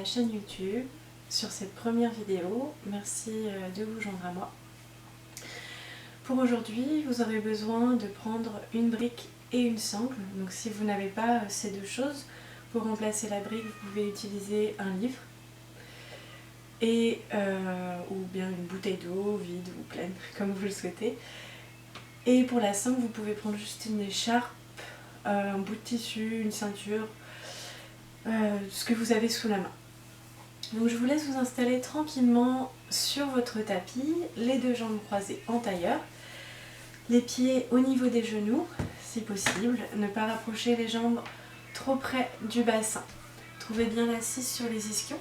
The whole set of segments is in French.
la chaîne YouTube sur cette première vidéo. Merci de vous joindre à moi. Pour aujourd'hui, vous aurez besoin de prendre une brique et une sangle. Donc si vous n'avez pas ces deux choses, pour remplacer la brique, vous pouvez utiliser un livre ou bien une bouteille d'eau vide ou pleine, comme vous le souhaitez. Et pour la sangle, vous pouvez prendre juste une écharpe, un bout de tissu, une ceinture, ce que vous avez sous la main. Donc je vous laisse vous installer tranquillement sur votre tapis, les deux jambes croisées en tailleur, les pieds au niveau des genoux, si possible, ne pas rapprocher les jambes trop près du bassin. Trouvez bien l'assise sur les ischions.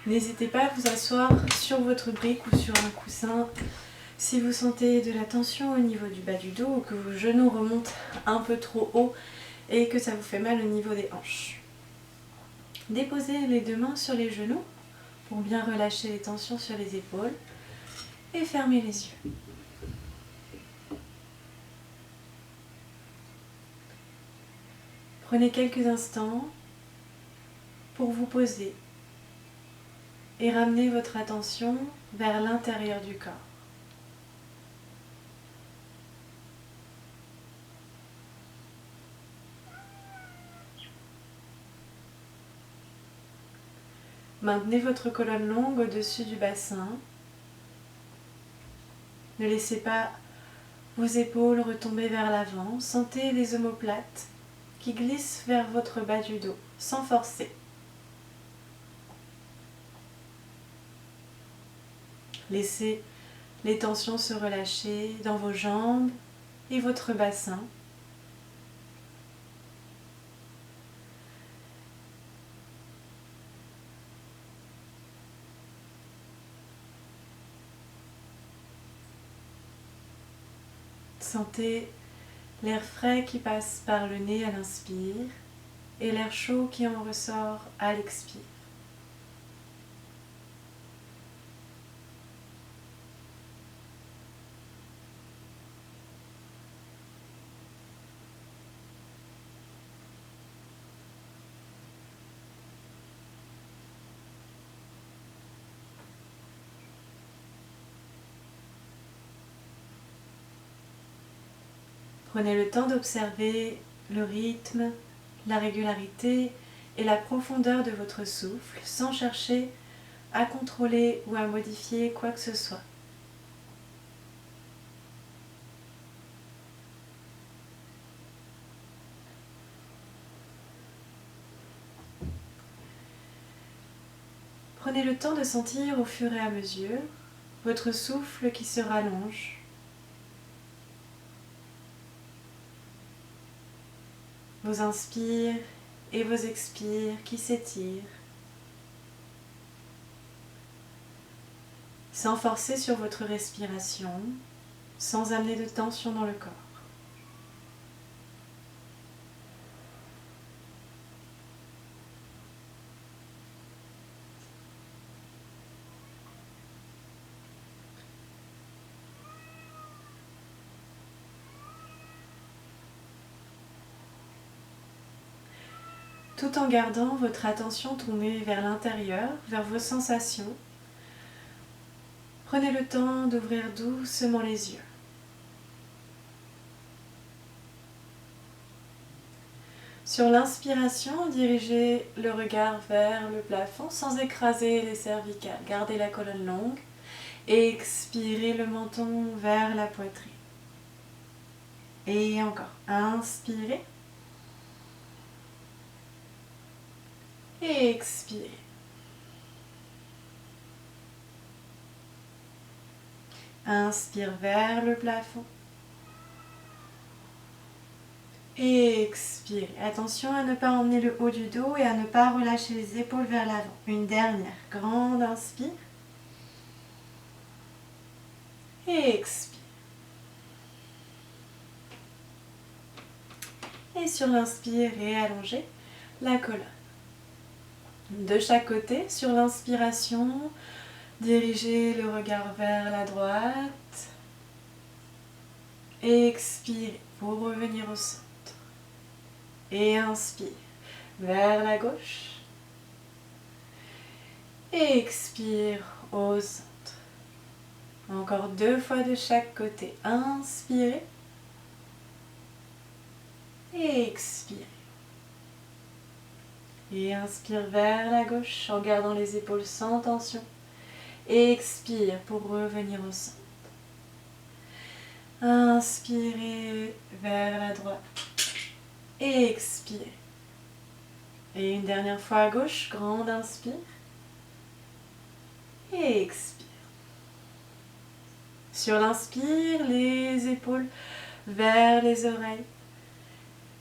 N'hésitez pas à vous asseoir sur votre brique ou sur un coussin. Si vous sentez de la tension au niveau du bas du dos ou que vos genoux remontent un peu trop haut et que ça vous fait mal au niveau des hanches. Déposez les deux mains sur les genoux pour bien relâcher les tensions sur les épaules et fermez les yeux. Prenez quelques instants pour vous poser et ramener votre attention vers l'intérieur du corps. Maintenez votre colonne longue au-dessus du bassin. Ne laissez pas vos épaules retomber vers l'avant. Sentez les omoplates qui glissent vers votre bas du dos, sans forcer. Laissez les tensions se relâcher dans vos jambes et votre bassin. Sentez l'air frais qui passe par le nez à l'inspire et l'air chaud qui en ressort à l'expire. Prenez le temps d'observer le rythme, la régularité et la profondeur de votre souffle sans chercher à contrôler ou à modifier quoi que ce soit. Prenez le temps de sentir au fur et à mesure votre souffle qui se rallonge. Vos inspires et vos expires qui s'étirent, sans forcer sur votre respiration, sans amener de tension dans le corps. Tout en gardant votre attention tournée vers l'intérieur, vers vos sensations, prenez le temps d'ouvrir doucement les yeux. Sur l'inspiration, dirigez le regard vers le plafond sans écraser les cervicales. Gardez la colonne longue et expirez le menton vers la poitrine. Et encore, inspirez. Et expirez. Inspire vers le plafond. Et expirez. Attention à ne pas emmener le haut du dos et à ne pas relâcher les épaules vers l'avant. Une dernière grande inspire. Et expire. Et sur l'inspire, réallongez la colonne. De chaque côté, sur l'inspiration, dirigez le regard vers la droite. Expirez pour revenir au centre. Et inspire vers la gauche. Expire au centre. Encore 2 fois de chaque côté. Inspirez. Expire. Et inspire vers la gauche en gardant les épaules sans tension. Expire pour revenir au centre. Inspirez vers la droite. Expire. Et une dernière fois à gauche, grande inspire. Expire. Sur l'inspire, les épaules vers les oreilles.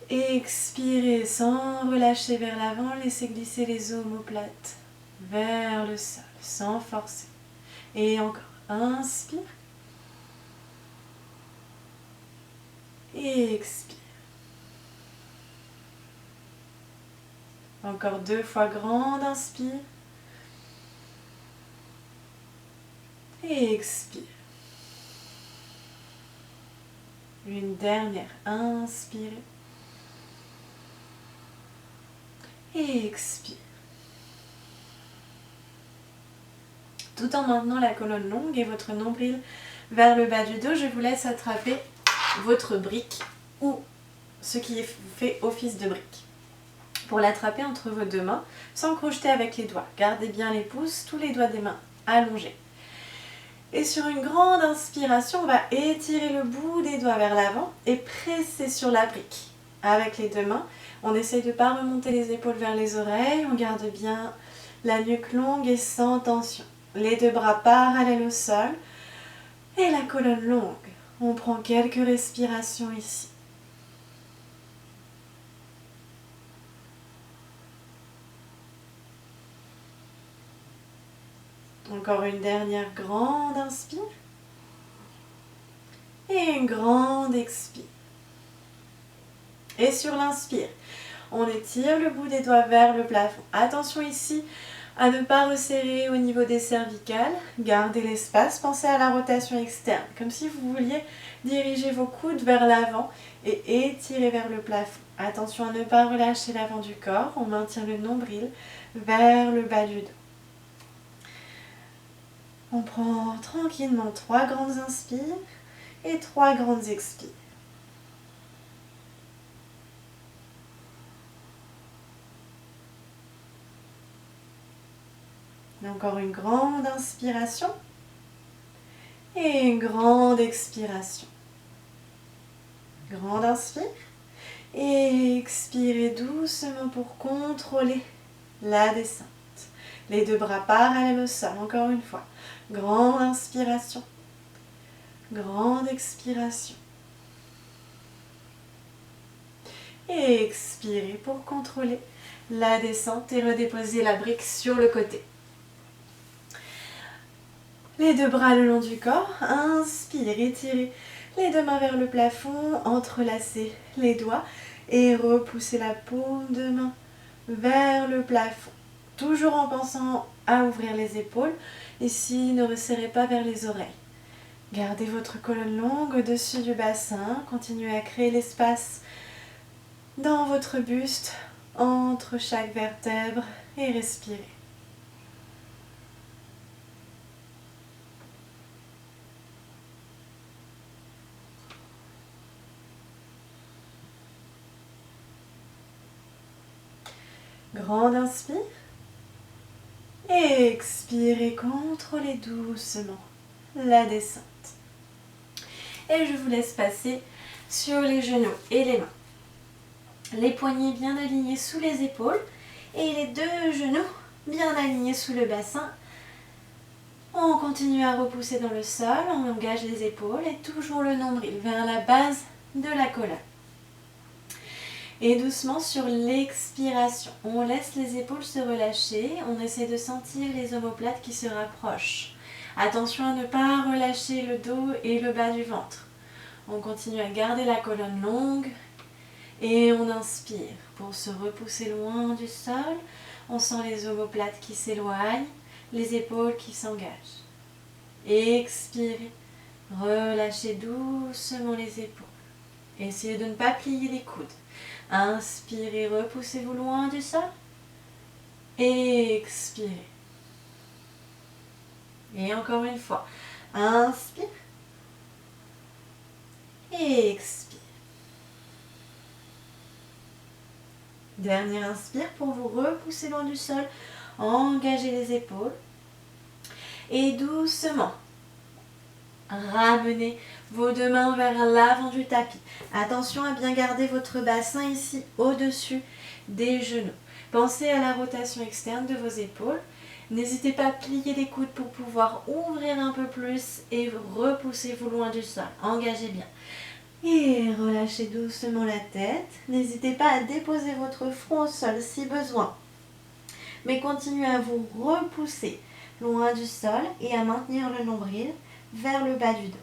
Expirez sans relâcher vers l'avant, laissez glisser les omoplates vers le sol sans forcer. Et encore, inspire. Et expire. Encore 2 fois grande inspire. Et expire. Une dernière, inspirez. Et expire. Tout en maintenant la colonne longue et votre nombril vers le bas du dos, je vous laisse attraper votre brique ou ce qui fait office de brique. Pour l'attraper entre vos 2 mains, sans crocheter avec les doigts. Gardez bien les pouces, tous les doigts des mains allongés. Et sur une grande inspiration, on va étirer le bout des doigts vers l'avant et presser sur la brique. Avec les 2 mains, on essaye de ne pas remonter les épaules vers les oreilles, on garde bien la nuque longue et sans tension. Les 2 bras parallèles au sol et la colonne longue. On prend quelques respirations ici. Encore une dernière grande inspire. Et une grande expire. Et sur l'inspire, on étire le bout des doigts vers le plafond. Attention ici à ne pas resserrer au niveau des cervicales. Gardez l'espace, pensez à la rotation externe, comme si vous vouliez diriger vos coudes vers l'avant et étirer vers le plafond. Attention à ne pas relâcher l'avant du corps, on maintient le nombril vers le bas du dos. On prend tranquillement 3 grandes inspires et 3 grandes expires. Et encore une grande inspiration et une grande expiration. Grande inspire et expirez doucement pour contrôler la descente. Les 2 bras parallèles au sol, encore une fois. Grande inspiration, grande expiration. Et expirez pour contrôler la descente et redéposer la brique sur le côté. Les 2 bras le long du corps, inspire, étirez les 2 mains vers le plafond, entrelacez les doigts et repoussez la paume de main vers le plafond. Toujours en pensant à ouvrir les épaules. Ici, ne resserrez pas vers les oreilles. Gardez votre colonne longue au-dessus du bassin. Continuez à créer l'espace dans votre buste, entre chaque vertèbre et respirez. Grande inspire. Et expirez, contrôlez doucement la descente. Et je vous laisse passer sur les genoux et les mains. Les poignets bien alignés sous les épaules et les 2 genoux bien alignés sous le bassin. On continue à repousser dans le sol, on engage les épaules et toujours le nombril vers la base de la colonne. Et doucement sur l'expiration, on laisse les épaules se relâcher, on essaie de sentir les omoplates qui se rapprochent. Attention à ne pas relâcher le dos et le bas du ventre. On continue à garder la colonne longue et on inspire pour se repousser loin du sol. On sent les omoplates qui s'éloignent, les épaules qui s'engagent. Expirez, relâchez doucement les épaules. Essayez de ne pas plier les coudes. Inspirez, repoussez-vous loin du sol. Expirez. Et encore une fois. Inspire. Et expire. Dernier inspire pour vous repousser loin du sol. Engagez les épaules. Et doucement, ramenez vos deux mains vers l'avant du tapis. Attention à bien garder votre bassin ici au-dessus des genoux. Pensez à la rotation externe de vos épaules. N'hésitez pas à plier les coudes pour pouvoir ouvrir un peu plus et repoussez-vous loin du sol. Engagez bien. Et relâchez doucement la tête. N'hésitez pas à déposer votre front au sol si besoin. Mais continuez à vous repousser loin du sol et à maintenir le nombril vers le bas du dos.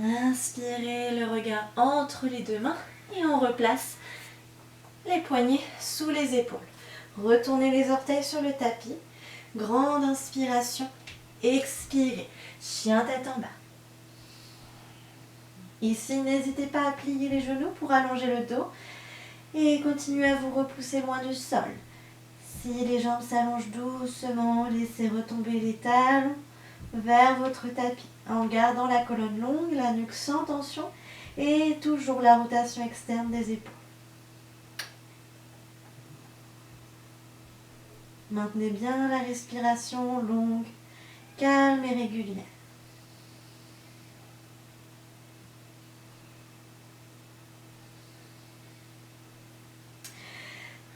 Inspirez le regard entre les deux mains et on replace les poignets sous les épaules. Retournez les orteils sur le tapis. Grande inspiration. Expirez. Chien tête en bas. Ici, n'hésitez pas à plier les genoux pour allonger le dos et continuez à vous repousser loin du sol. Si les jambes s'allongent doucement, laissez retomber les talons vers votre tapis en gardant la colonne longue, la nuque sans tension et toujours la rotation externe des épaules. Maintenez bien la respiration longue, calme et régulière.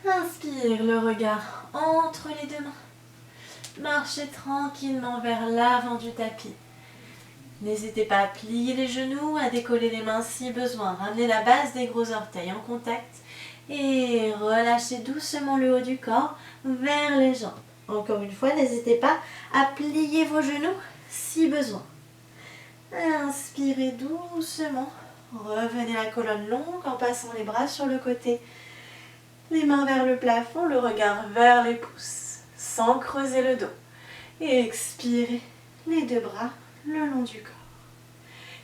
Inspire le regard entre les deux mains. Marchez tranquillement vers l'avant du tapis. N'hésitez pas à plier les genoux, à décoller les mains si besoin. Ramenez la base des gros orteils en contact et relâchez doucement le haut du corps vers les jambes. Encore une fois, n'hésitez pas à plier vos genoux si besoin. Inspirez doucement. Revenez la colonne longue en passant les bras sur le côté. Les mains vers le plafond, le regard vers les pouces, sans creuser le dos. Et expirez les deux bras le long du corps.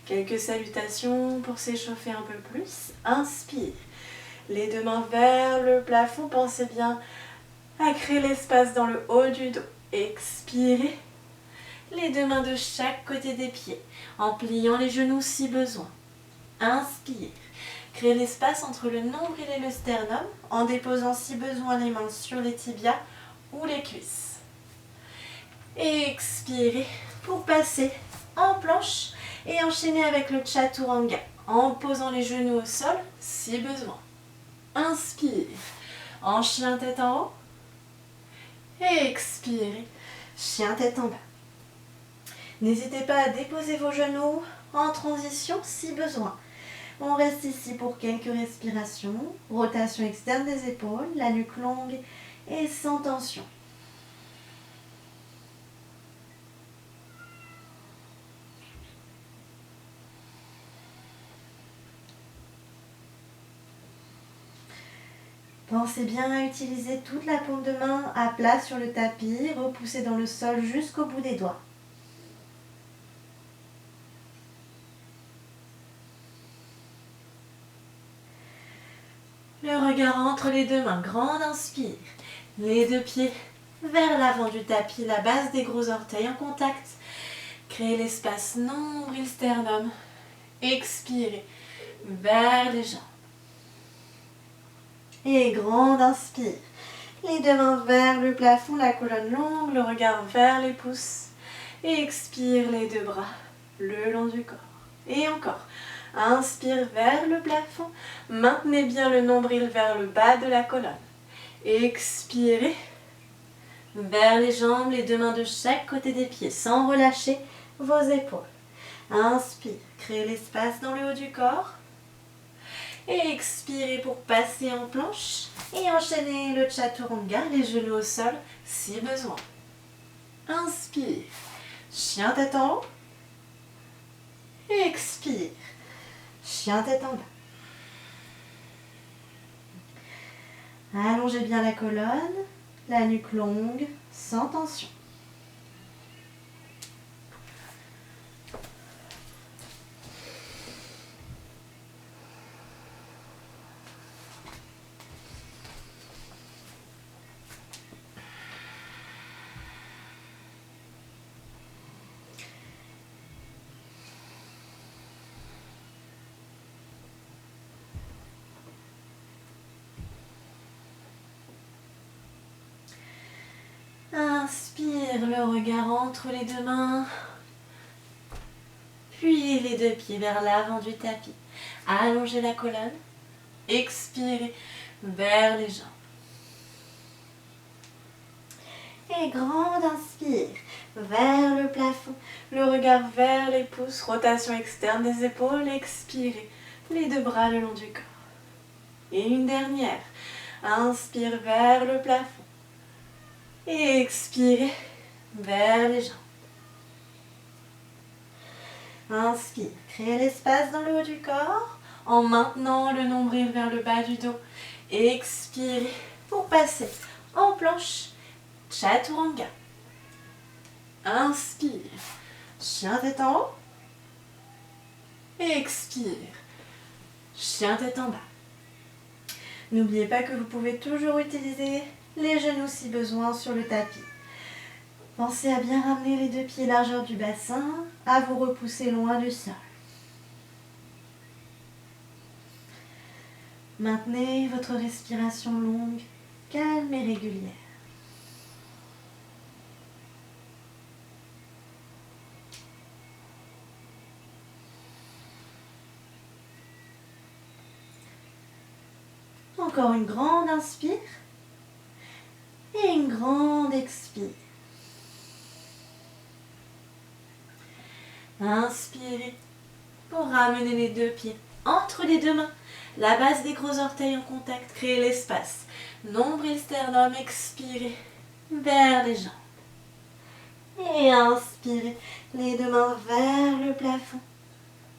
Quelques salutations pour s'échauffer un peu plus. Inspire. Les deux mains vers le plafond. Pensez bien à créer l'espace dans le haut du dos. Expirez. Les deux mains de chaque côté des pieds, en pliant les genoux si besoin. Inspire. Créez l'espace entre le nombril et le sternum, en déposant si besoin les mains sur les tibias ou les cuisses. Expirez pour passer en planche et enchaîner avec le chaturanga, en posant les genoux au sol si besoin. Inspire, en chien tête en haut. Expirez, chien tête en bas. N'hésitez pas à déposer vos genoux en transition si besoin. On reste ici pour quelques respirations. Rotation externe des épaules, la nuque longue et sans tension. Pensez bien à utiliser toute la paume de main à plat sur le tapis, repoussez dans le sol jusqu'au bout des doigts. Le regard entre les deux mains, grande inspire. Les deux pieds vers l'avant du tapis, la base des gros orteils en contact. Créez l'espace nombril sternum. Expirez vers les jambes. Et grande inspire. Les deux mains vers le plafond, la colonne longue, le regard vers les pouces. Et expire les deux bras le long du corps. Et encore. Inspire vers le plafond. Maintenez bien le nombril vers le bas de la colonne. Expirez vers les jambes, les deux mains de chaque côté des pieds, sans relâcher vos épaules. Inspire, créez l'espace dans le haut du corps. Et expirez pour passer en planche et enchaîner le chaturanga, les genoux au sol si besoin. Inspire, chien tête en haut. Expire, chien tête en bas. Allongez bien la colonne, la nuque longue, sans tension. Inspire, le regard entre les deux mains. Puis les deux pieds vers l'avant du tapis. Allongez la colonne. Expirez vers les jambes. Et grande inspire vers le plafond. Le regard vers les pouces. Rotation externe des épaules. Expirez les deux bras le long du corps. Et une dernière. Inspire vers le plafond. Et expirez vers les jambes. Inspire, créez l'espace dans le haut du corps en maintenant le nombril vers le bas du dos. Expirez pour passer en planche Chaturanga. Inspire, chien tête en haut. Expire, chien tête en bas. N'oubliez pas que vous pouvez toujours utiliser les genoux si besoin sur le tapis. Pensez à bien ramener les deux pieds largeur du bassin, à vous repousser loin du sol. Maintenez votre respiration longue, calme et régulière. Encore une grande inspire et une grande expire. Inspirez pour ramener les deux pieds entre les deux mains. La base des gros orteils en contact, créez l'espace. Nombril sternum, expirez vers les jambes. Et inspirez, les deux mains vers le plafond.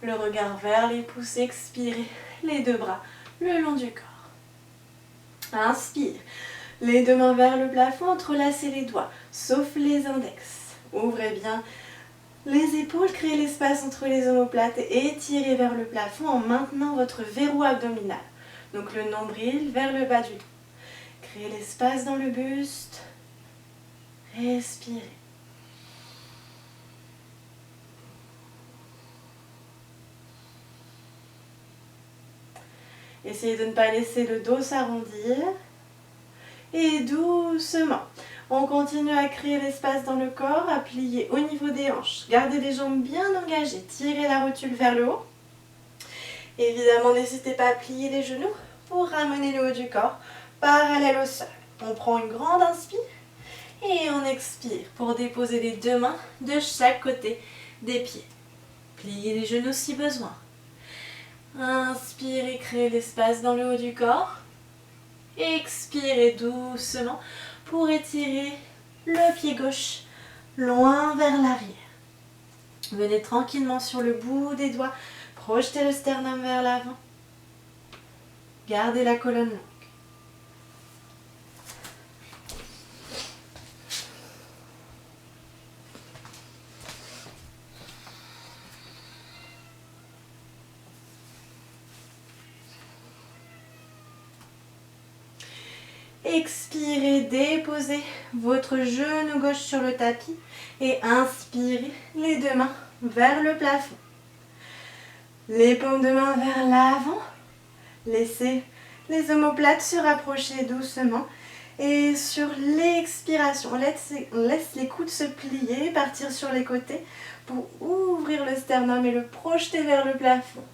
Le regard vers les pouces, expirez, les deux bras le long du corps. Inspire, les deux mains vers le plafond, entrelacez les doigts, sauf les index. Ouvrez bien les épaules, créez l'espace entre les omoplates et étirez vers le plafond en maintenant votre verrou abdominal. Donc le nombril vers le bas du dos. Créez l'espace dans le buste. Respirez. Essayez de ne pas laisser le dos s'arrondir. Et doucement, on continue à créer l'espace dans le corps, à plier au niveau des hanches. Gardez les jambes bien engagées, tirez la rotule vers le haut. Évidemment, n'hésitez pas à plier les genoux pour ramener le haut du corps parallèle au sol. On prend une grande inspire et on expire pour déposer les deux mains de chaque côté des pieds. Pliez les genoux si besoin. Inspirez, créez l'espace dans le haut du corps. Expirez doucement pour étirer le pied gauche loin vers l'arrière. Venez tranquillement sur le bout des doigts, projetez le sternum vers l'avant. Gardez la colonne longue. Expirez, déposez votre genou gauche sur le tapis et inspirez les deux mains vers le plafond. Les paumes de main vers l'avant. Laissez les omoplates se rapprocher doucement. Et sur l'expiration, on laisse les coudes se plier, partir sur les côtés pour ouvrir le sternum et le projeter vers le plafond.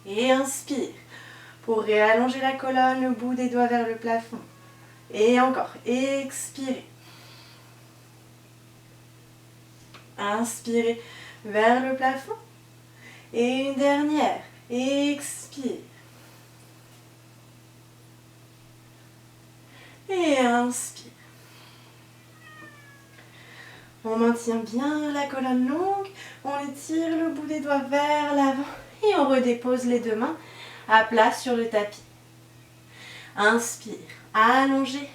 Et inspire. Pour réallonger la colonne, le bout des doigts vers le plafond. Et encore, expirez. Inspirez vers le plafond. Et une dernière, expire. Et inspire. On maintient bien la colonne longue, on étire le bout des doigts vers l'avant et on redépose les deux mains à plat sur le tapis. Inspire, allongez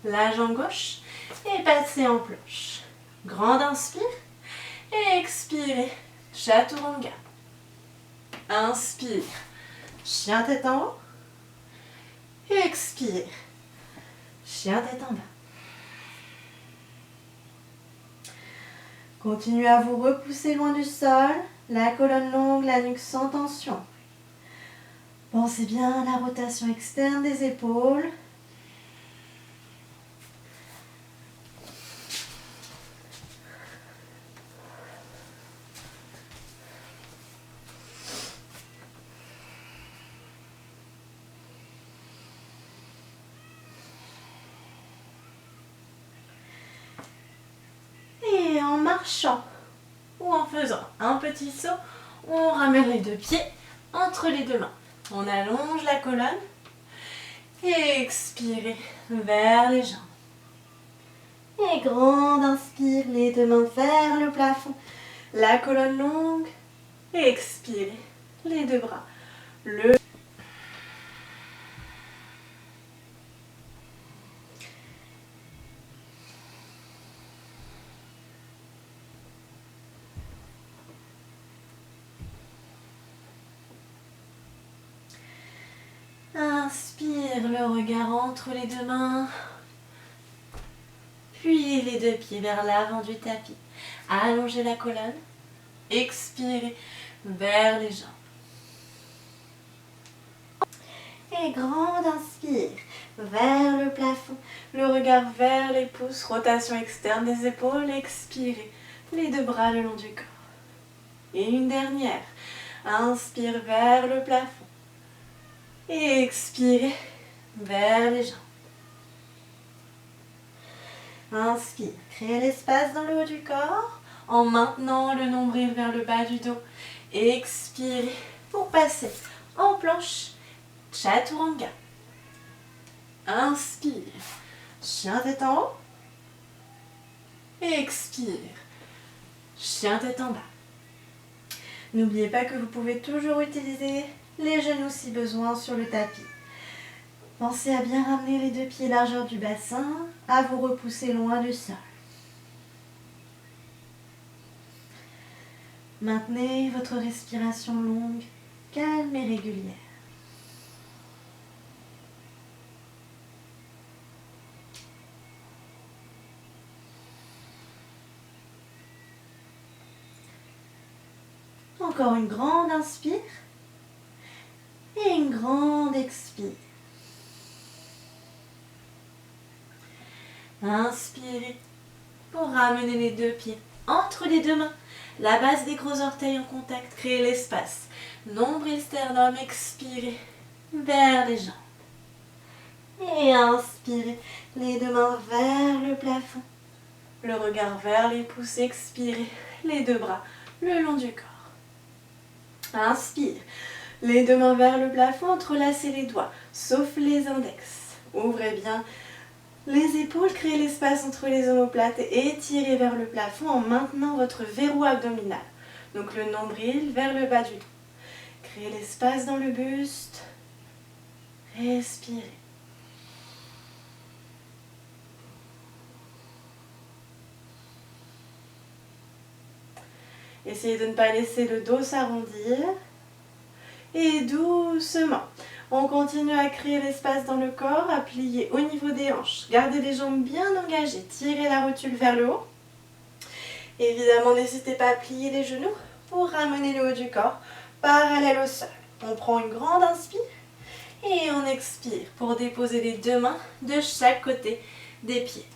la jambe gauche et passez en planche. Grande inspire et expirez, Chaturanga. Inspire, chien tête en haut. Expire, chien tête en bas. Continuez à vous repousser loin du sol, la colonne longue, la nuque sans tension. Pensez bien à la rotation externe des épaules. marchant ou en faisant un petit saut, on ramène les deux pieds entre les deux mains. On allonge la colonne. Expirez vers les jambes. Et grande inspire, les deux mains vers le plafond. La colonne longue. Expirez les deux bras. Inspire, le regard entre les deux mains. Puis les deux pieds vers l'avant du tapis. Allongez la colonne. Expirez vers les jambes. Et grande inspire vers le plafond. Le regard vers les pouces. Rotation externe des épaules. Expirez les deux bras le long du corps. Et une dernière. Inspire vers le plafond. Et expirez vers les jambes. Inspire, créez l'espace dans le haut du corps en maintenant le nombril vers le bas du dos. Expirez pour passer en planche Chaturanga. Inspire, chien tête en haut. Expire, chien tête en bas. N'oubliez pas que vous pouvez toujours utiliser les genoux si besoin sur le tapis. Pensez à bien ramener les deux pieds largeur du bassin, à vous repousser loin du sol. Maintenez votre respiration longue, calme et régulière. Encore une grande inspire et une grande expire. Inspirez pour ramener les deux pieds entre les deux mains. La base des gros orteils en contact, créez l'espace. Nombril sternum, expirez vers les jambes. Et inspirez, les deux mains vers le plafond. Le regard vers les pouces, expirez les deux bras le long du corps. Inspire, les deux mains vers le plafond, entrelacez les doigts, sauf les index. Ouvrez bien les épaules, créez l'espace entre les omoplates et étirez vers le plafond en maintenant votre verrou abdominal. Donc le nombril vers le bas du dos. Créez l'espace dans le buste. Respirez. Essayez de ne pas laisser le dos s'arrondir. Et doucement, on continue à créer l'espace dans le corps, à plier au niveau des hanches. Gardez les jambes bien engagées, tirez la rotule vers le haut. Évidemment, n'hésitez pas à plier les genoux pour ramener le haut du corps parallèle au sol. On prend une grande inspire et on expire pour déposer les deux mains de chaque côté des pieds.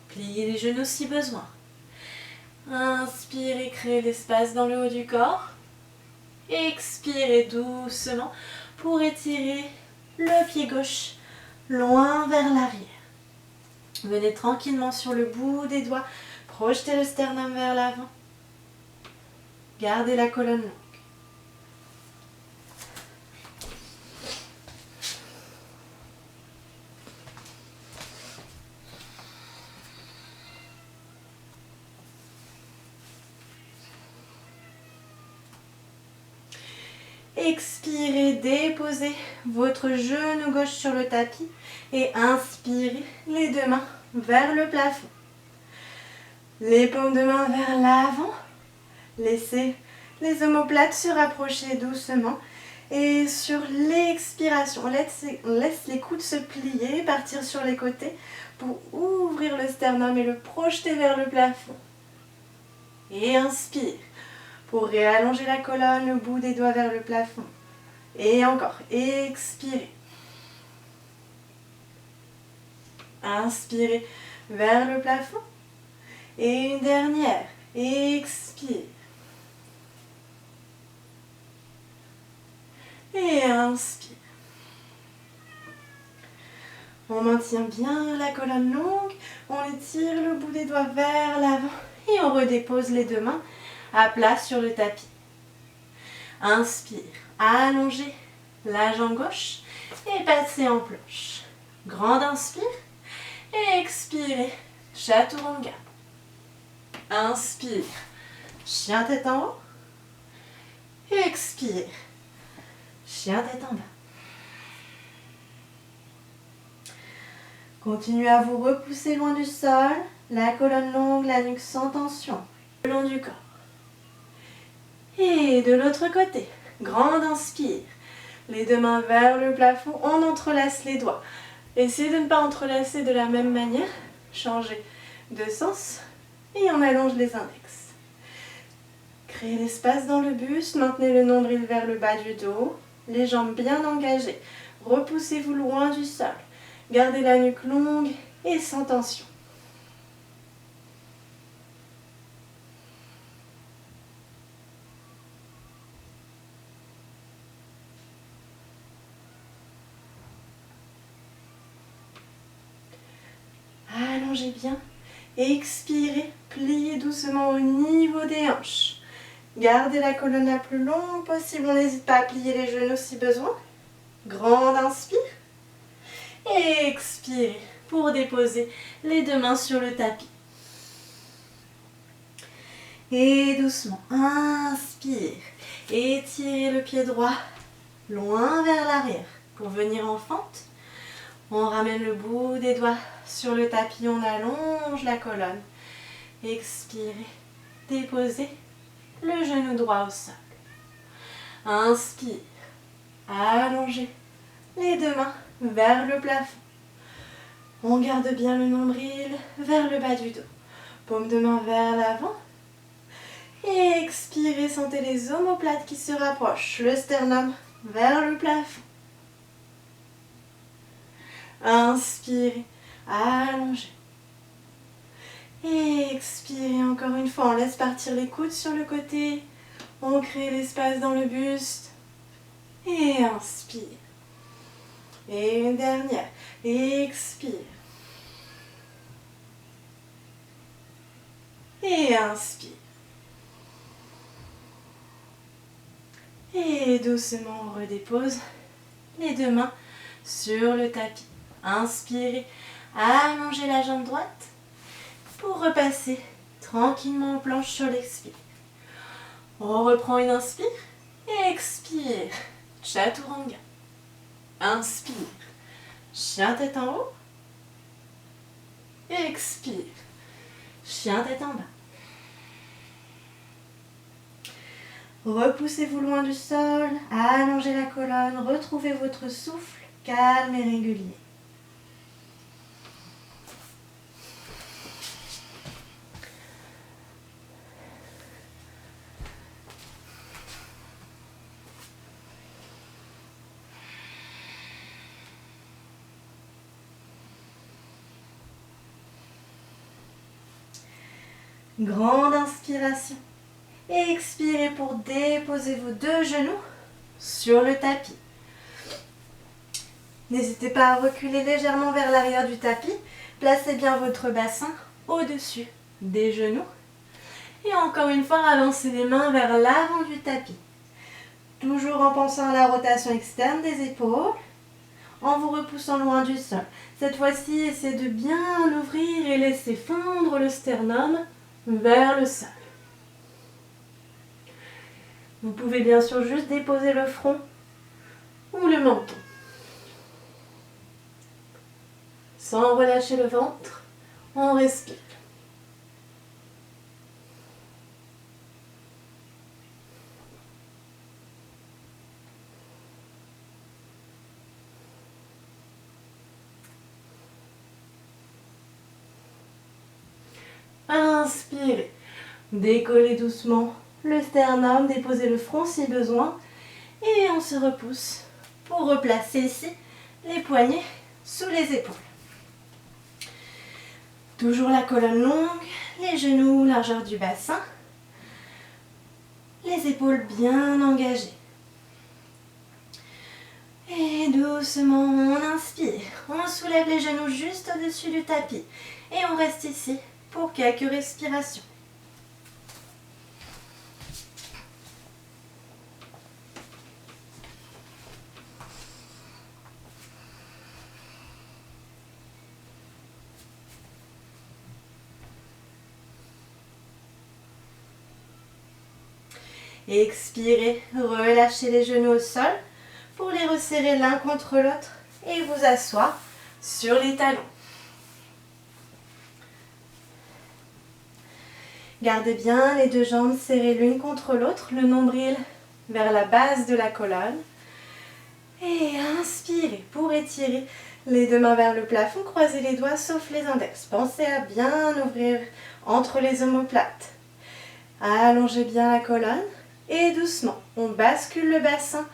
Pliez les genoux si besoin. Inspirez, créez l'espace dans le haut du corps. Expirez doucement pour étirer le pied gauche loin vers l'arrière. Venez tranquillement sur le bout des doigts, projetez le sternum vers l'avant. Gardez la colonne longue. Expirez, déposez votre genou gauche sur le tapis et inspirez les deux mains vers le plafond. Les paumes de main vers l'avant. Laissez les omoplates se rapprocher doucement. Et sur l'expiration, on laisse les coudes se plier, partir sur les côtés pour ouvrir le sternum et le projeter vers le plafond. Et inspire. Pour réallonger la colonne, le bout des doigts vers le plafond. Et encore, expirez. Inspirez vers le plafond. Et une dernière, expire. Et inspire. On maintient bien la colonne longue, on étire le bout des doigts vers l'avant Et on redépose les deux mains à plat sur le tapis. Inspire, allongez la jambe gauche et passez en planche. Grande inspire et expirez, chaturanga. Inspire, chien tête en haut. Expire, chien tête en bas. Continuez à vous repousser loin du sol, la colonne longue, la nuque sans tension, le long du corps. Et de l'autre côté, grande inspire, les deux mains vers le plafond, on entrelace les doigts. Essayez de ne pas entrelacer de la même manière, changez de sens et on allonge les index. Créez l'espace dans le buste, maintenez le nombril vers le bas du dos, les jambes bien engagées, repoussez-vous loin du sol. Gardez la nuque longue et sans tension. Allongez bien. Expirez. Pliez doucement au niveau des hanches. Gardez la colonne la plus longue possible. On n'hésite pas à plier les genoux si besoin. Grande inspire. Et expirez pour déposer les deux mains sur le tapis. Et doucement, inspire. Étirez le pied droit loin vers l'arrière pour venir en fente. On ramène le bout des doigts sur le tapis, on allonge la colonne. Expirez, déposez le genou droit au sol. Inspire, allongez les deux mains vers le plafond. On garde bien le nombril vers le bas du dos. Paume de main vers l'avant. Et expirez, sentez les omoplates qui se rapprochent. Le sternum vers le plafond. Inspirez, allongez. Et expirez encore une fois. On laisse partir les coudes sur le côté. On crée l'espace dans le buste. Et inspire. Et une dernière. Expire. Et inspire. Et doucement, on redépose les deux mains sur le tapis. Inspirez, allongez la jambe droite pour repasser tranquillement en planche sur l'expire. On reprend une inspire et expire. Chaturanga. Inspire. Chien tête en haut. Expire. Chien tête en bas. Repoussez-vous loin du sol, allongez la colonne, retrouvez votre souffle calme et régulier. Grande inspiration. Et expirez pour déposer vos deux genoux sur le tapis. N'hésitez pas à reculer légèrement vers l'arrière du tapis. Placez bien votre bassin au-dessus des genoux. Et encore une fois, avancez les mains vers l'avant du tapis. Toujours en pensant à la rotation externe des épaules, en vous repoussant loin du sol. Cette fois-ci, essayez de bien l'ouvrir et laisser fondre le sternum vers le sol. Vous pouvez bien sûr juste déposer le front ou le menton. Sans relâcher le ventre, on respire. Inspirez. Décollez doucement le sternum, déposez le front si besoin. Et on se repousse pour replacer ici les poignets sous les épaules. Toujours la colonne longue, les genoux, largeur du bassin. Les épaules bien engagées. Et doucement, on inspire. On soulève les genoux juste au-dessus du tapis. Et on reste ici pour quelques respirations. Expirez, relâchez les genoux au sol pour les resserrer l'un contre l'autre et vous asseoir sur les talons. Gardez bien les deux jambes serrées l'une contre l'autre, le nombril vers la base de la colonne. Et inspirez pour étirer les deux mains vers le plafond, croisez les doigts sauf les index. Pensez à bien ouvrir entre les omoplates. Allongez bien la colonne et doucement, on bascule le bassin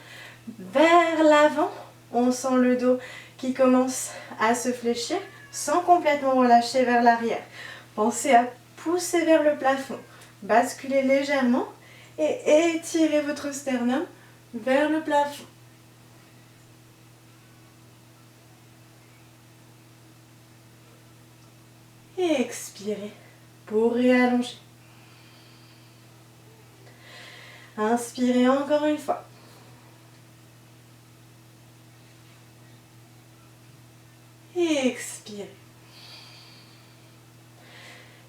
vers l'avant. On sent le dos qui commence à se fléchir sans complètement relâcher vers l'arrière. Pensez à pousser vers le plafond. Basculez légèrement et étirez votre sternum vers le plafond. Et expirez pour réallonger. Inspirez encore une fois. Et expirez.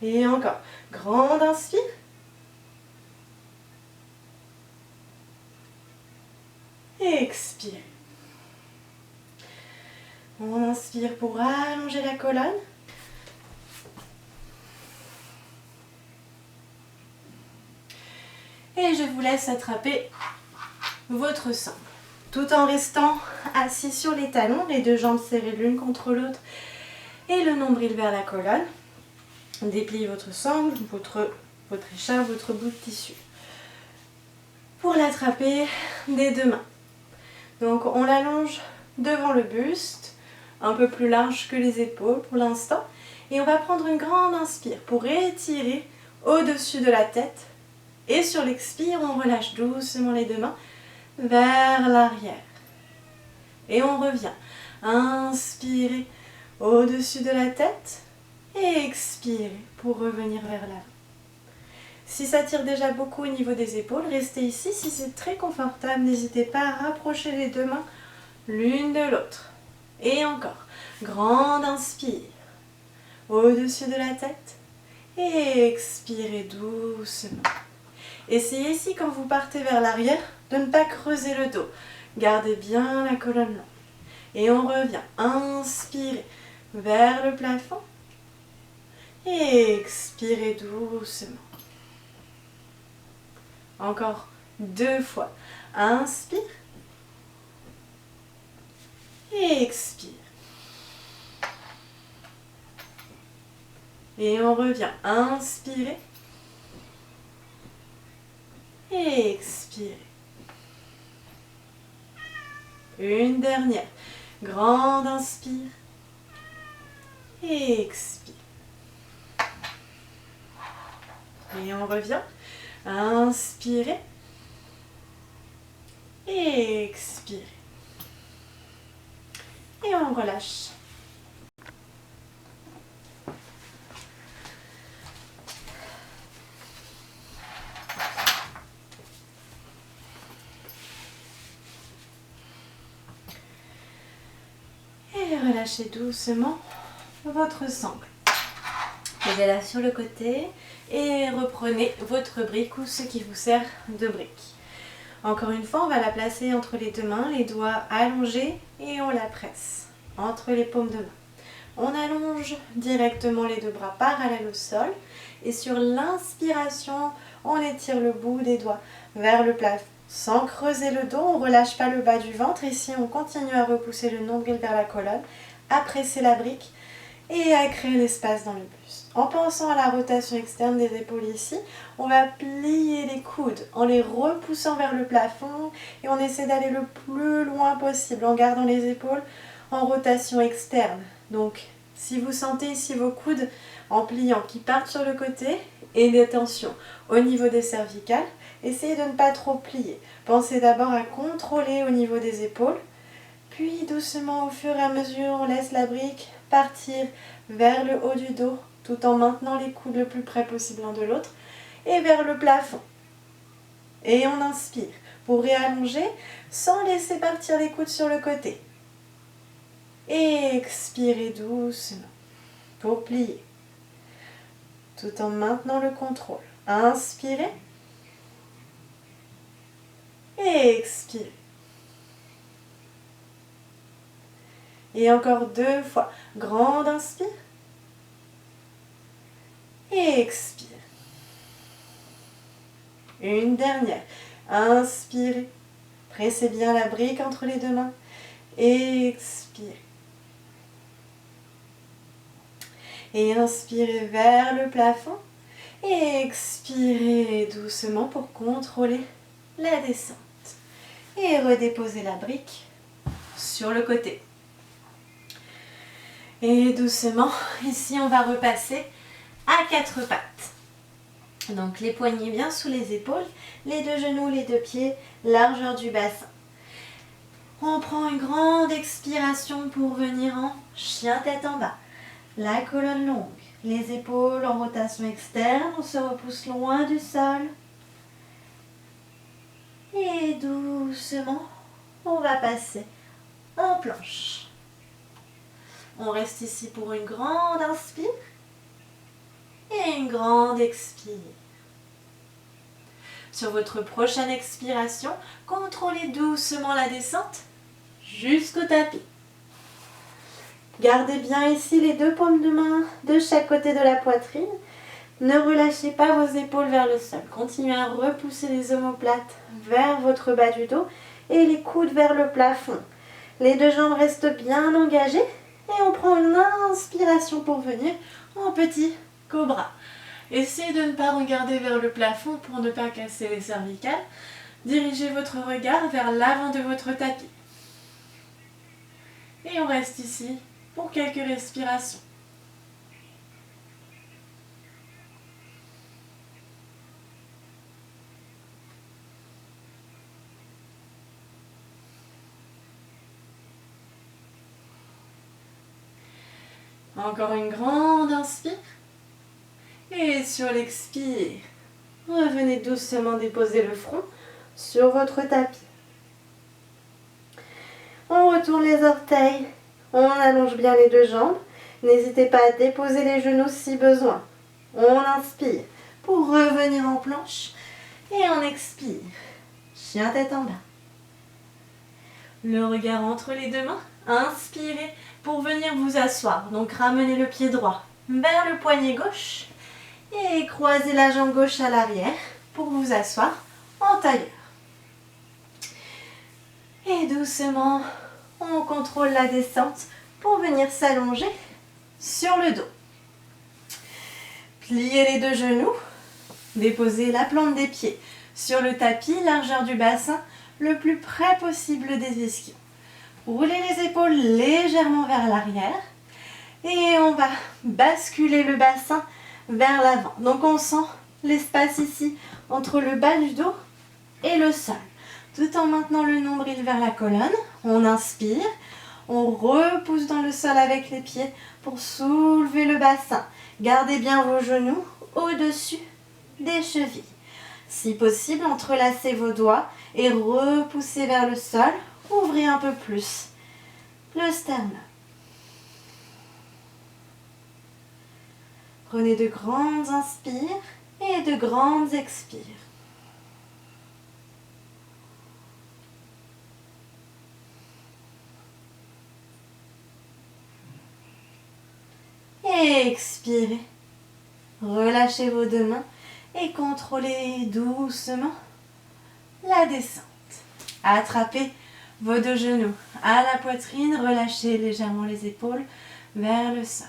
Et encore. Grande inspire. Et expirez. On inspire pour allonger la colonne. Et je vous laisse attraper votre sangle, tout en restant assis sur les talons, les deux jambes serrées l'une contre l'autre et le nombril vers la colonne. Dépliez votre sangle, votre écharpe, votre bout de tissu. Pour l'attraper des deux mains. Donc on l'allonge devant le buste, un peu plus large que les épaules pour l'instant. Et on va prendre une grande inspire pour étirer au-dessus de la tête. Et sur l'expire, on relâche doucement les deux mains vers l'arrière. Et on revient. Inspirez au-dessus de la tête et expirez pour revenir vers l'avant. Si ça tire déjà beaucoup au niveau des épaules, restez ici. Si c'est très confortable, n'hésitez pas à rapprocher les deux mains l'une de l'autre. Et encore. Grande inspire au-dessus de la tête et expirez doucement. Essayez ici, quand vous partez vers l'arrière, de ne pas creuser le dos. Gardez bien la colonne longue. Et on revient. Inspirez vers le plafond. Et expirez doucement. Encore 2 fois. Inspire. Et expire. Et on revient. Inspirez. Et expirez. Une dernière. Grande inspire. Et expire. Et on revient. Inspirez. Et expirez. Et on relâche. Et relâchez doucement votre sangle. Posez-la sur le côté et reprenez votre brique ou ce qui vous sert de brique. Encore une fois, on va la placer entre les deux mains, les doigts allongés et on la presse entre les paumes de main. On allonge directement les deux bras parallèles au sol et sur l'inspiration, on étire le bout des doigts vers le plafond. Sans creuser le dos, on ne relâche pas le bas du ventre. Ici, on continue à repousser le nombril vers la colonne, à presser la brique et à créer l'espace dans le buste. En pensant à la rotation externe des épaules ici, on va plier les coudes en les repoussant vers le plafond et on essaie d'aller le plus loin possible en gardant les épaules en rotation externe. Donc, si vous sentez ici vos coudes en pliant qui partent sur le côté et des tensions au niveau des cervicales, essayez de ne pas trop plier. Pensez d'abord à contrôler au niveau des épaules, puis doucement au fur et à mesure, on laisse la brique partir vers le haut du dos tout en maintenant les coudes le plus près possible l'un de l'autre et vers le plafond. Et on inspire pour réallonger sans laisser partir les coudes sur le côté. Et expirez doucement pour plier tout en maintenant le contrôle. Inspirez. Expirez. Et encore 2 fois. Grande inspire. Expire. Une dernière. Inspirez. Pressez bien la brique entre les 2 mains. Expirez. Et inspirez vers le plafond. Et expirez doucement pour contrôler la descente. Et redéposez la brique sur le côté. Et doucement, ici on va repasser à 4 pattes. Donc les poignets bien sous les épaules, les 2 genoux, les 2 pieds, largeur du bassin. On prend une grande expiration pour venir en chien tête en bas. La colonne longue, les épaules en rotation externe, on se repousse loin du sol. Et doucement, on va passer en planche. On reste ici pour une grande inspire et une grande expire. Sur votre prochaine expiration, contrôlez doucement la descente jusqu'au tapis. Gardez bien ici les 2 paumes de main de chaque côté de la poitrine. Ne relâchez pas vos épaules vers le sol. Continuez à repousser les omoplates vers votre bas du dos et les coudes vers le plafond. Les 2 jambes restent bien engagées et on prend une inspiration pour venir en petit cobra. Essayez de ne pas regarder vers le plafond pour ne pas casser les cervicales. Dirigez votre regard vers l'avant de votre tapis. Et on reste ici pour quelques respirations. Encore une grande inspire. Et sur l'expire, revenez doucement déposer le front sur votre tapis. On retourne les orteils, on allonge bien les 2 jambes. N'hésitez pas à déposer les genoux si besoin. On inspire pour revenir en planche et on expire. Chien tête en bas. Le regard entre les 2 mains. Inspirez pour venir vous asseoir. Donc ramenez le pied droit vers le poignet gauche et croisez la jambe gauche à l'arrière pour vous asseoir en tailleur. Et doucement, on contrôle la descente pour venir s'allonger sur le dos. Pliez les 2 genoux, déposez la plante des pieds sur le tapis, largeur du bassin, le plus près possible des ischions. Roulez les épaules légèrement vers l'arrière et on va basculer le bassin vers l'avant. Donc on sent l'espace ici entre le bas du dos et le sol. Tout en maintenant le nombril vers la colonne, on inspire, on repousse dans le sol avec les pieds pour soulever le bassin. Gardez bien vos genoux au-dessus des chevilles. Si possible, entrelacez vos doigts et repoussez vers le sol. Ouvrez un peu plus le sternum. Prenez de grandes inspires et de grandes expires. Et expirez. Relâchez vos 2 mains et contrôlez doucement la descente. Attrapez vos 2 genoux à la poitrine, relâchez légèrement les épaules vers le sol.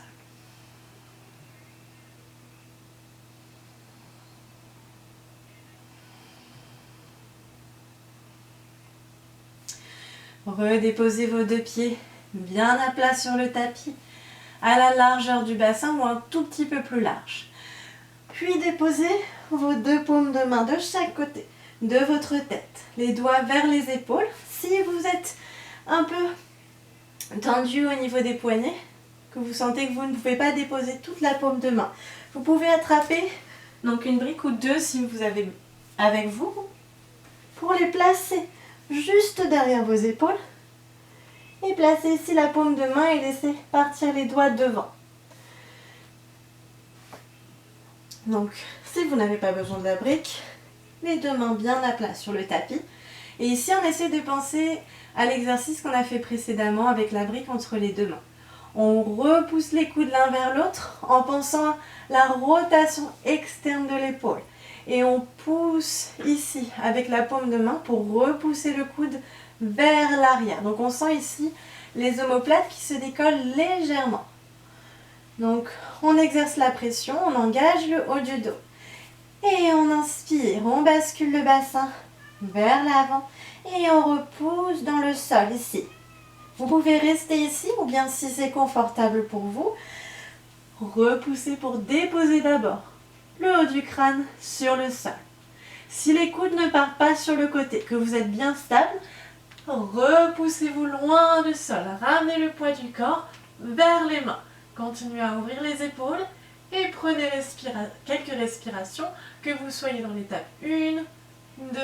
Redéposez vos 2 pieds bien à plat sur le tapis, à la largeur du bassin ou un tout petit peu plus large. Puis déposez vos 2 paumes de main de chaque côté de votre tête, les doigts vers les épaules. Si vous êtes un peu tendu au niveau des poignets, que vous sentez que vous ne pouvez pas déposer toute la paume de main, vous pouvez attraper donc une brique ou 2 si vous avez avec vous pour les placer juste derrière vos épaules et placez ici la paume de main et laissez partir les doigts devant. Donc si vous n'avez pas besoin de la brique, les 2 mains bien à plat sur le tapis Et ici, on essaie de penser à l'exercice qu'on a fait précédemment avec la brique entre les deux mains. On repousse les coudes l'un vers l'autre en pensant à la rotation externe de l'épaule. Et on pousse ici avec la paume de main pour repousser le coude vers l'arrière. Donc on sent ici les omoplates qui se décollent légèrement. Donc on exerce la pression, on engage le haut du dos. Et on inspire, on bascule le bassin vers l'avant et on repousse dans le sol ici. Vous pouvez rester ici ou bien si c'est confortable pour vous, repoussez pour déposer d'abord le haut du crâne sur le sol. Si les coudes ne partent pas sur le côté, que vous êtes bien stable, repoussez-vous loin du sol. Ramenez le poids du corps vers les mains. Continuez à ouvrir les épaules et prenez quelques respirations, que vous soyez dans l'étape 1, 2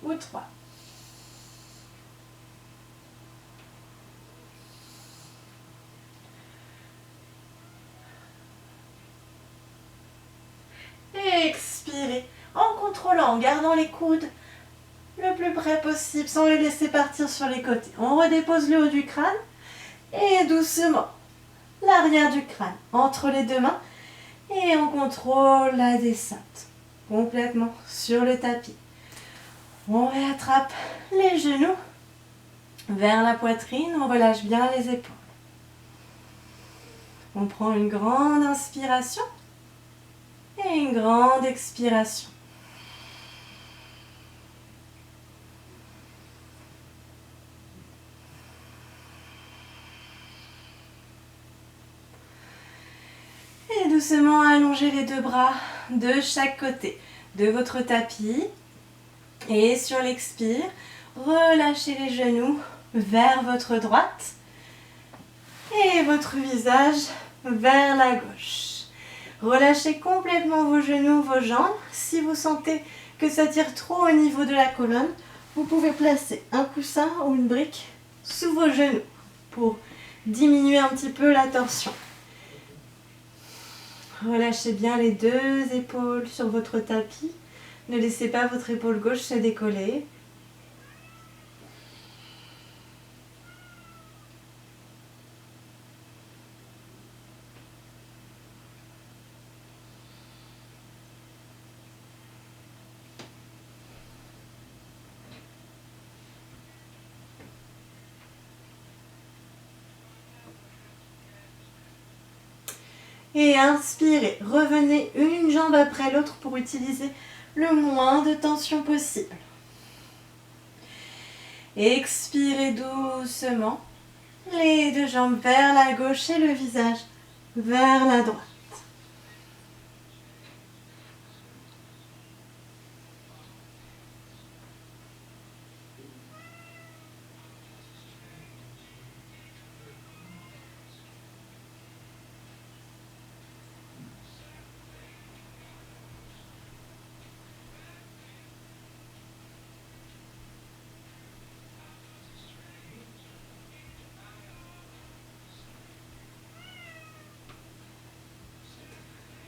ou 3. Expirez en contrôlant, en gardant les coudes le plus près possible sans les laisser partir sur les côtés. On redépose le haut du crâne et doucement l'arrière du crâne entre les deux mains et on contrôle la descente complètement sur le tapis. On réattrape les genoux vers la poitrine, on relâche bien les épaules. On prend une grande inspiration et une grande expiration. Et doucement allongez les deux bras de chaque côté de votre tapis. Et sur l'expire, relâchez les genoux vers votre droite et votre visage vers la gauche. Relâchez complètement vos genoux, vos jambes. Si vous sentez que ça tire trop au niveau de la colonne, vous pouvez placer un coussin ou une brique sous vos genoux pour diminuer un petit peu la torsion. Relâchez bien les deux épaules sur votre tapis. Ne laissez pas votre épaule gauche se décoller. Et inspirez, revenez une jambe après l'autre pour utiliser le moins de tension possible. Expirez doucement, les deux jambes vers la gauche et le visage vers la droite.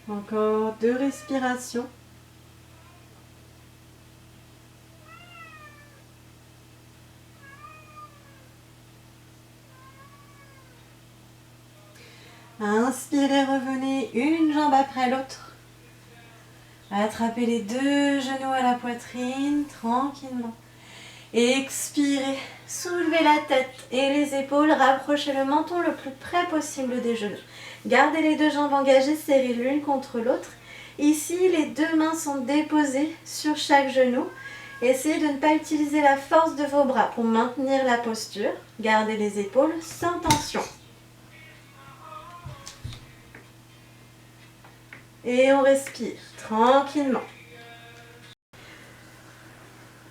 Encore 2 respirations. Inspirez, revenez une jambe après l'autre. Attrapez les deux genoux à la poitrine, tranquillement. Expirez, soulevez la tête et les épaules, rapprochez le menton le plus près possible des genoux. Gardez les deux jambes engagées, serrées l'une contre l'autre. Ici, les deux mains sont déposées sur chaque genou. Essayez de ne pas utiliser la force de vos bras pour maintenir la posture. Gardez les épaules sans tension. Et on respire tranquillement.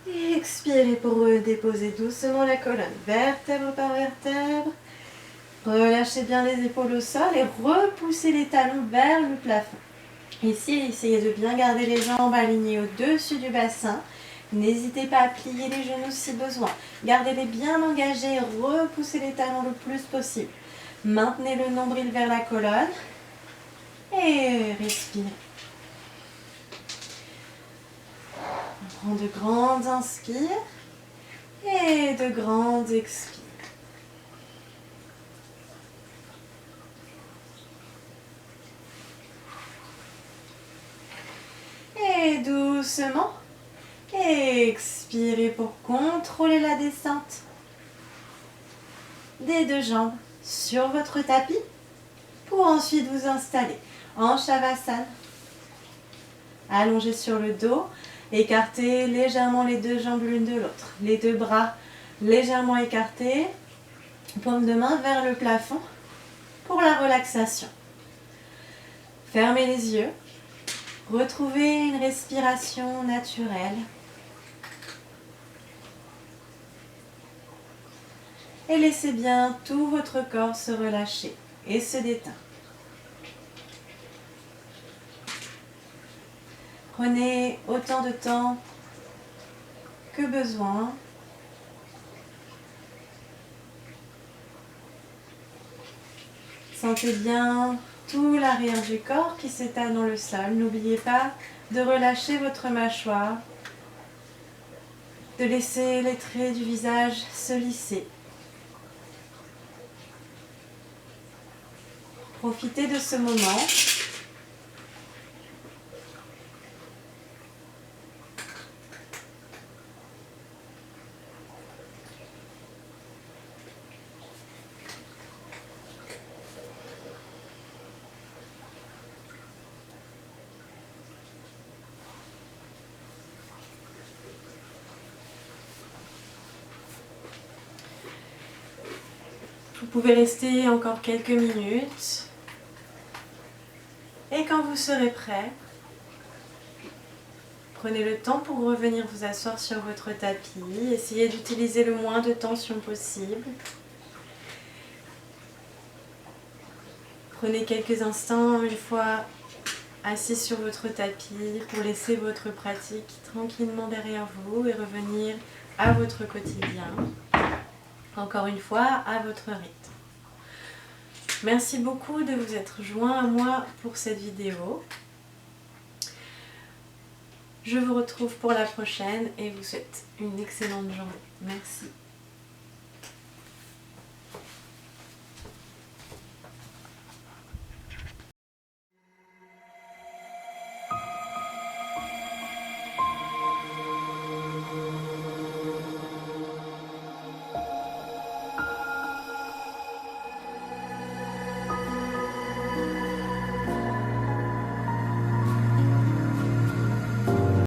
Et expirez pour déposer doucement la colonne, vertèbre par vertèbre. Relâchez bien les épaules au sol et repoussez les talons vers le plafond. Ici, essayez de bien garder les jambes alignées au-dessus du bassin. N'hésitez pas à plier les genoux si besoin. Gardez-les bien engagés et repoussez les talons le plus possible. Maintenez le nombril vers la colonne et respirez. On prend de grandes inspires Et de grandes expires. Et doucement, expirez pour contrôler la descente des deux jambes sur votre tapis pour ensuite vous installer en Shavasana. Allongez sur le dos, écartez légèrement les deux jambes l'une de l'autre, les deux bras légèrement écartés, paume de main vers le plafond pour la relaxation. Fermez les yeux, retrouvez une respiration naturelle et laissez bien tout votre corps se relâcher et se détendre. Prenez autant de temps que besoin. Sentez bien tout l'arrière du corps qui s'étale dans le sol. N'oubliez pas de relâcher votre mâchoire, de laisser les traits du visage se lisser. Profitez de ce moment. Vous pouvez rester encore quelques minutes. Et quand vous serez prêt, prenez le temps pour revenir vous asseoir sur votre tapis. Essayez d'utiliser le moins de tension possible. Prenez quelques instants une fois assis sur votre tapis pour laisser votre pratique tranquillement derrière vous et revenir à votre quotidien. Encore une fois, à votre rythme. Merci beaucoup de vous être joint à moi pour cette vidéo. Je vous retrouve pour la prochaine et vous souhaite une excellente journée. Merci.